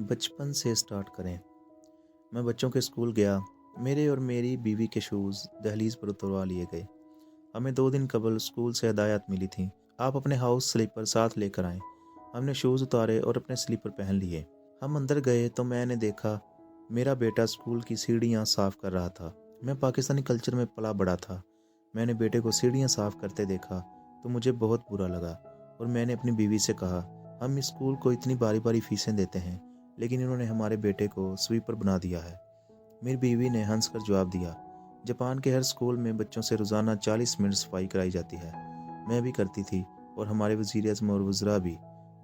बचपन से स्टार्ट करें। मैं बच्चों के स्कूल गया। मेरे और मेरी बीवी के शूज़ दहलीज पर उतरवा लिए गए। हमें 2 दिन कबल स्कूल से हदायत मिली थी, आप अपने हाउस स्लीपर साथ लेकर आएं। हमने शूज़ उतारे और अपने स्लीपर पहन लिए। हम अंदर गए तो मैंने देखा मेरा बेटा स्कूल की सीढ़ियाँ साफ़ कर रहा था। मैं पाकिस्तानी कल्चर में पला बड़ा था। मैंने बेटे को सीढ़ियाँ साफ़ करते देखा तो मुझे बहुत बुरा लगा और मैंने अपनी बीवी से कहा, हम इस स्कूल को इतनी बारी बारी फीसें देते हैं, लेकिन इन्होंने हमारे बेटे को स्वीपर बना दिया है। मेरी बीवी ने हंसकर जवाब दिया, जापान के हर स्कूल में बच्चों से रोज़ाना 40 मिनट सफाई कराई जाती है। मैं भी करती थी और हमारे वज़ीर आज़म और वज़रा भी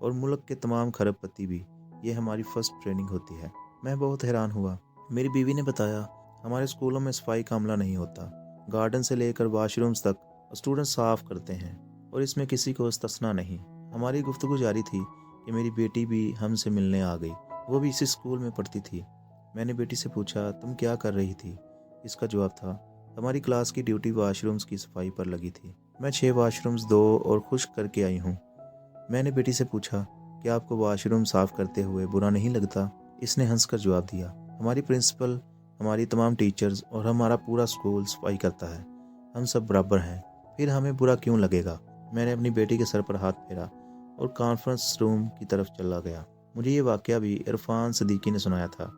और मुल्क के तमाम खरबपति भी। ये हमारी फ़र्स्ट ट्रेनिंग होती है। मैं बहुत हैरान हुआ। मेरी बीवी ने बताया, हमारे स्कूलों में सफाई का अमला नहीं होता। गार्डन से लेकर वाशरूम्स तक स्टूडेंट साफ़ करते हैं और इसमें किसी को इस्तिस्ना नहीं। हमारी गुफ्तगू जारी थी कि मेरी बेटी भी हमसे मिलने आ गई। वो भी इसी स्कूल में पढ़ती थी। मैंने बेटी से पूछा, तुम क्या कर रही थी? इसका जवाब था, हमारी क्लास की ड्यूटी वाशरूम्स की सफाई पर लगी थी। मैं 6 वाशरूम्स धो और खुश्क करके आई हूँ। मैंने बेटी से पूछा, क्या आपको वाशरूम साफ़ करते हुए बुरा नहीं लगता? इसने हंसकर जवाब दिया, हमारी प्रिंसिपल, हमारी तमाम टीचर्स और हमारा पूरा स्कूल सफाई करता है। हम सब बराबर हैं, फिर हमें बुरा क्यों लगेगा? मैंने अपनी बेटी के सर पर हाथ फेरा और कॉन्फ्रेंस रूम की तरफ चला गया। मुझे ये वाक़या भी इरफान सदीकी ने सुनाया था।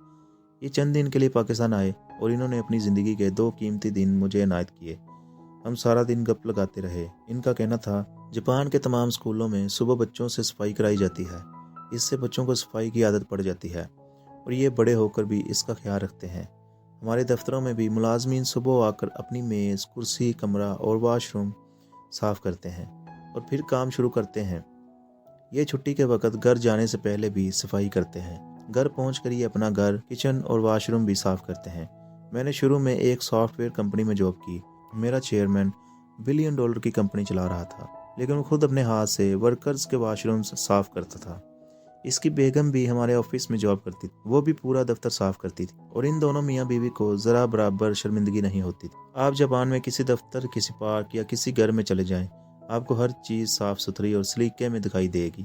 ये चंद दिन के लिए पाकिस्तान आए और इन्होंने अपनी ज़िंदगी के 2 कीमती दिन मुझे इनायत किए। हम सारा दिन गप लगाते रहे। इनका कहना था, जापान के तमाम स्कूलों में सुबह बच्चों से सफाई कराई जाती है। इससे बच्चों को सफाई की आदत पड़ जाती है और ये बड़े होकर भी इसका ख्याल रखते हैं। हमारे दफ्तरों में भी मुलाजमीन सुबह आकर अपनी मेज़, कुर्सी, कमरा और वाशरूम साफ़ करते हैं और फिर काम शुरू करते हैं। ये छुट्टी के वक्त घर जाने से पहले भी सफाई करते हैं। घर पहुंचकर ये अपना घर, किचन और वाशरूम भी साफ़ करते हैं। मैंने शुरू में एक सॉफ्टवेयर कंपनी में जॉब की। मेरा चेयरमैन $1 बिलियन की कंपनी चला रहा था, लेकिन वो खुद अपने हाथ से वर्कर्स के वाशरूम साफ़ करता था। इसकी बेगम भी हमारे ऑफिस में जॉब करती थी। वो भी पूरा दफ्तर साफ करती थी और इन दोनों मियाँ बीवी को ज़रा बराबर शर्मिंदगी नहीं होती थी। आप जापान में किसी दफ्तर, किसी पार्क या किसी घर में चले जाएं, आपको हर चीज़ साफ सुथरी और सलीके में दिखाई देगी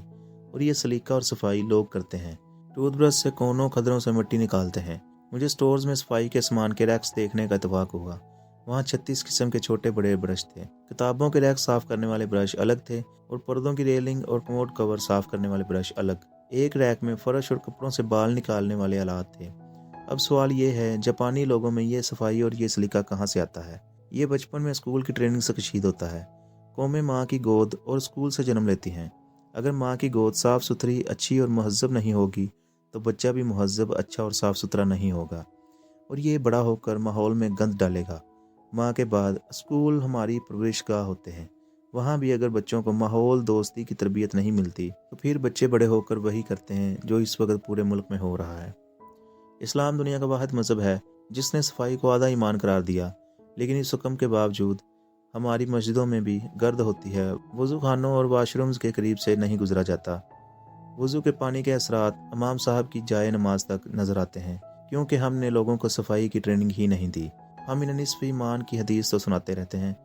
और ये सलीका और सफाई लोग करते हैं। टूथब्रश से कोनों खदरों से मिट्टी निकालते हैं। मुझे स्टोर्स में सफाई के सामान के रैक्स देखने का इत्तेफाक हुआ। वहाँ 36 किस्म के छोटे बड़े ब्रश थे। किताबों के रैक साफ करने वाले ब्रश अलग थे और पर्दों की रेलिंग और कमोड कवर साफ करने वाले ब्रश अलग। एक रैक में फर्श और कपड़ों से बाल निकालने वाले आलात थे। अब सवाल ये है, जापानी लोगों में ये सफाई और ये सलीका कहाँ से आता है? ये बचपन में स्कूल की ट्रेनिंग से कशीद होता है। कौमें माँ की गोद और स्कूल से जन्म लेती हैं। अगर माँ की गोद साफ़ सुथरी, अच्छी और महज़ब नहीं होगी तो बच्चा भी महज़ब, अच्छा और साफ़ सुथरा नहीं होगा और ये बड़ा होकर माहौल में गंद डालेगा। माँ के बाद स्कूल हमारी परवरिशगाह होते हैं। वहाँ भी अगर बच्चों को माहौल, दोस्ती की तरबियत नहीं मिलती तो फिर बच्चे बड़े होकर वही करते हैं जो इस वक्त पूरे मुल्क में हो रहा है। इस्लाम दुनिया का वाहिद मज़हब है जिसने सफाई को आधा ईमान करार दिया, लेकिन इस हुक्म के बावजूद हमारी मस्जिदों में भी गर्द होती है। वज़ू खानों और वाशरूम्स के करीब से नहीं गुजरा जाता। वज़ू के पानी के असरात इमाम साहब की जाए नमाज तक नज़र आते हैं, क्योंकि हमने लोगों को सफाई की ट्रेनिंग ही नहीं दी। हम इन्हें निस्फ़ ईमान की हदीस तो सुनाते रहते हैं,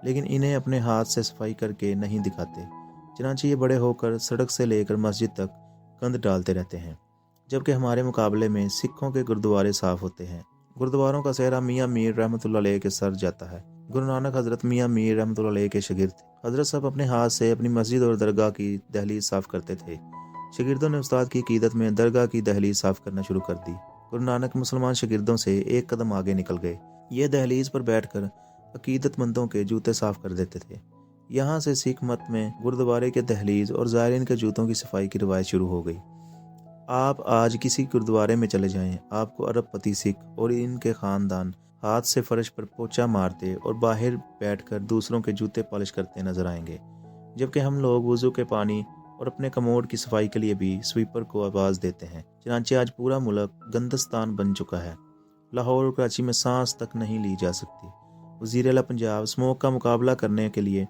लेकिन इन्हें अपने हाथ से सफाई करके नहीं दिखाते। चनांचे ये बड़े होकर सड़क से लेकर मस्जिद तक गंद डालते रहते हैं, जबकि हमारे मुकाबले में सिखों के गुरुद्वारे साफ़ होते हैं। गुरुद्वारों का सेहरा मियाँ मीर रहमतुल्लाह अलैह के सर जाता है। गुरु नानक हज़रत मियाँ मीर रहमतुल्लाह अलैह के शागिर्द थे। हज़रत साहब अपने हाथ से अपनी मस्जिद और दरगाह की दहलीज साफ़ करते थे। शागिर्दों ने उस्ताद की क़ीदत में दरगाह की दहलीज साफ़ करना शुरू कर दी। गुरु नानक मुसलमान शागिर्दों से एक कदम आगे निकल गए। ये दहलीज पर बैठकर अकीदतमंदों के जूते साफ़ कर देते थे। यहाँ से सिख मत में गुरुद्वारे के दहलीज और ज़ायरीन के जूतों की सफाई की रवायत शुरू हो गई। आप आज किसी गुरुद्वारे में चले जाएं, आपको अरबपति सिख और इनके ख़ानदान हाथ से फर्श पर पोछा मारते और बाहर बैठकर दूसरों के जूते पॉलिश करते नजर आएंगे, जबकि हम लोग वज़ू के पानी और अपने कमोड की सफाई के लिए भी स्वीपर को आवाज़ देते हैं। चनांचे आज पूरा मुल्क गंदस्तान बन चुका है। लाहौर और कराची में सांस तक नहीं ली जा सकती। वज़ीर आला पंजाब स्मोक का मुकाबला करने के लिए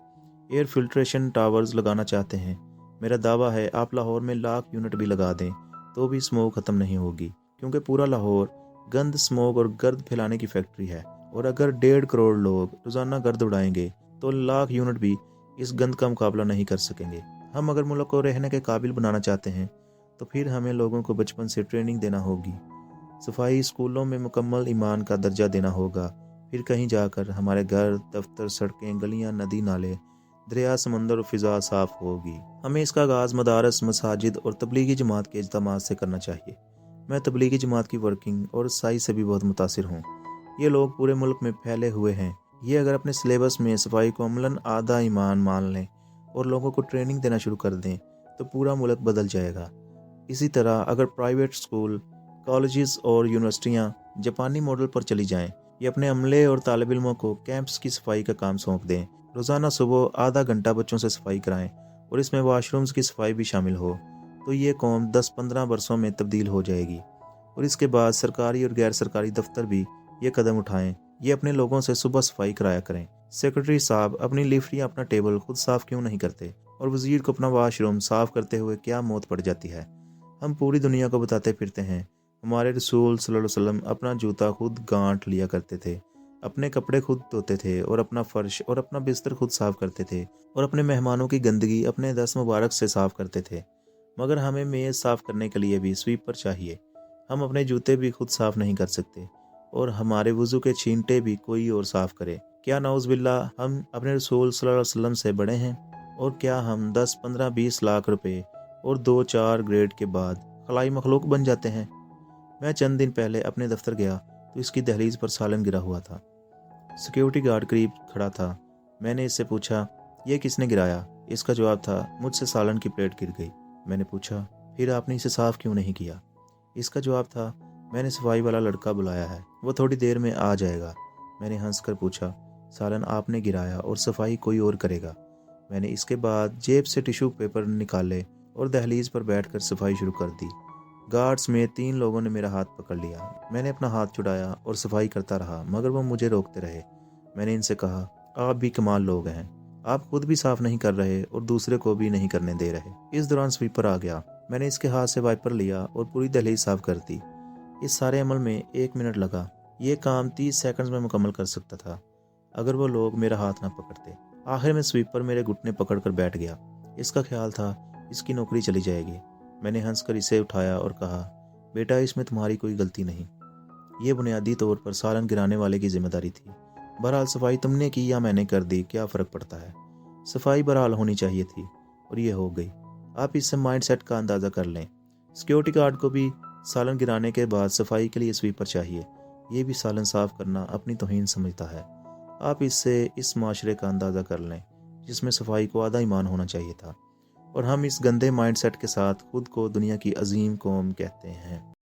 एयर फिल्ट्रेशन टावर्स लगाना चाहते हैं। मेरा दावा है, आप लाहौर में 1,00,000 यूनिट भी लगा दें तो भी स्मोक ख़त्म नहीं होगी, क्योंकि पूरा लाहौर गंद, स्मोक और गर्द फैलाने की फैक्ट्री है। और अगर 1.5 करोड़ लोग रोज़ाना गर्द उड़ाएंगे तो 1,00,000 यूनिट भी इस गंद का मुकाबला नहीं कर सकेंगे। हम अगर मुल्क को रहने के काबिल बनाना चाहते हैं تو پھر ہمیں لوگوں کو بچپن سے ٹریننگ دینا ہوگی، صفائی اسکولوں میں مکمل ایمان کا درجہ دینا ہوگا، پھر کہیں جا کر ہمارے گھر، دفتر، سڑکیں، گلیاں، ندی، نالے، دریا، سمندر اور فضا صاف ہوگی۔ ہمیں اس کا آغاز مدارس، مساجد اور تبلیغی جماعت کے اجتماعات سے کرنا چاہیے۔ میں تبلیغی جماعت کی ورکنگ اور سائی سے بھی بہت متاثر ہوں۔ یہ لوگ پورے ملک میں پھیلے ہوئے ہیں۔ یہ اگر اپنے سلیبس میں صفائی کو عملاً آدھا ایمان مان لیں اور لوگوں کو ٹریننگ دینا شروع کر دیں تو پورا ملک بدل جائے گا۔ اسی طرح اگر پرائیویٹ اسکول، کالجز اور یونیورسٹیاں جاپانی ماڈل پر چلی جائیں، یہ اپنے عملے اور طالب علموں کو کیمپس کی صفائی کا کام سونپ دیں، روزانہ صبح آدھا گھنٹہ بچوں سے صفائی کرائیں اور اس میں واش رومز کی صفائی بھی شامل ہو، تو یہ قوم 10-15 برسوں میں تبدیل ہو جائے گی۔ اور اس کے بعد سرکاری اور غیر سرکاری دفتر بھی یہ قدم اٹھائیں، یہ اپنے لوگوں سے صبح صفائی کرایا کریں۔ سیکرٹری صاحب اپنی لفٹ یا اپنا ٹیبل خود صاف کیوں نہیں کرتے، اور وزیر کو اپنا واش روم صاف کرتے ہوئے کیا موت پڑ جاتی ہے۔ ہم پوری دنیا کو بتاتے پھرتے ہیں ہمارے رسول صلی اللہ علیہ وسلم اپنا جوتا خود گانٹ لیا کرتے تھے، اپنے کپڑے خود دھوتے تھے اور اپنا فرش اور اپنا بستر خود صاف کرتے تھے، اور اپنے مہمانوں کی گندگی اپنے دست مبارک سے صاف کرتے تھے۔ مگر ہمیں میز صاف کرنے کے لیے بھی سویپر چاہیے۔ ہم اپنے جوتے بھی خود صاف نہیں کر سکتے، اور ہمارے وضو کے چھینٹے بھی کوئی اور صاف کرے۔ کیا نعوذ باللہ ہم اپنے رسول صلی اللہ علیہ وسلم سے بڑے ہیں؟ اور کیا ہم 10، 15، 20 لاکھ روپے اور 2-4 گریڈ کے بعد خلائی مخلوق بن جاتے ہیں؟ میں چند دن پہلے اپنے دفتر گیا تو اس کی دہلیز پر سالن گرا ہوا تھا۔ سیکیورٹی گارڈ قریب کھڑا تھا۔ میں نے اس سے پوچھا، یہ کس نے گرایا؟ اس کا جواب تھا، مجھ سے سالن کی پلیٹ گر گئی۔ میں نے پوچھا، پھر آپ نے اسے صاف کیوں نہیں کیا؟ اس کا جواب تھا، میں نے صفائی والا لڑکا بلایا ہے، وہ تھوڑی دیر میں آ جائے گا۔ میں نے ہنس کر پوچھا، سالن آپ نے گرایا اور صفائی کوئی اور کرے گا؟ میں نے اس کے بعد جیب سے ٹیشو پیپر نکالے اور دہلیز پر بیٹھ کر صفائی شروع کر دی۔ گارڈز میں 3 لوگوں نے میرا ہاتھ پکڑ لیا۔ میں نے اپنا ہاتھ چھڑایا اور صفائی کرتا رہا، مگر وہ مجھے روکتے رہے۔ میں نے ان سے کہا، آپ بھی کمال لوگ ہیں، آپ خود بھی صاف نہیں کر رہے اور دوسرے کو بھی نہیں کرنے دے رہے۔ اس دوران سویپر آ گیا۔ میں نے اس کے ہاتھ سے وائپر لیا اور پوری دہلیز صاف کر دی۔ اس سارے عمل میں 1 منٹ لگا۔ یہ کام 30 سیکنڈز میں مکمل کر سکتا تھا اگر وہ لوگ میرا ہاتھ نہ پکڑتے۔ آخر میں سویپر میرے گھٹنے پکڑ کر بیٹھ گیا۔ اس کا خیال تھا اس کی نوکری چلی جائے گی۔ میں نے ہنس کر اسے اٹھایا اور کہا، بیٹا اس میں تمہاری کوئی غلطی نہیں، یہ بنیادی طور پر سالن گرانے والے کی ذمہ داری تھی۔ بہرحال صفائی تم نے کی یا میں نے کر دی، کیا فرق پڑتا ہے؟ صفائی بہرحال ہونی چاہیے تھی اور یہ ہو گئی۔ آپ اس سے مائنڈ سیٹ کا اندازہ کر لیں۔ سیکیورٹی گارڈ کو بھی سالن گرانے کے بعد صفائی کے لیے سویپر چاہیے، یہ بھی سالن صاف کرنا اپنی توہین سمجھتا ہے۔ آپ اس سے اس معاشرے کا اندازہ کر لیں جس میں صفائی کو آدھا ایمان ہونا چاہیے تھا، اور ہم اس گندے مائنڈ سیٹ کے ساتھ خود کو دنیا کی عظیم قوم کہتے ہیں۔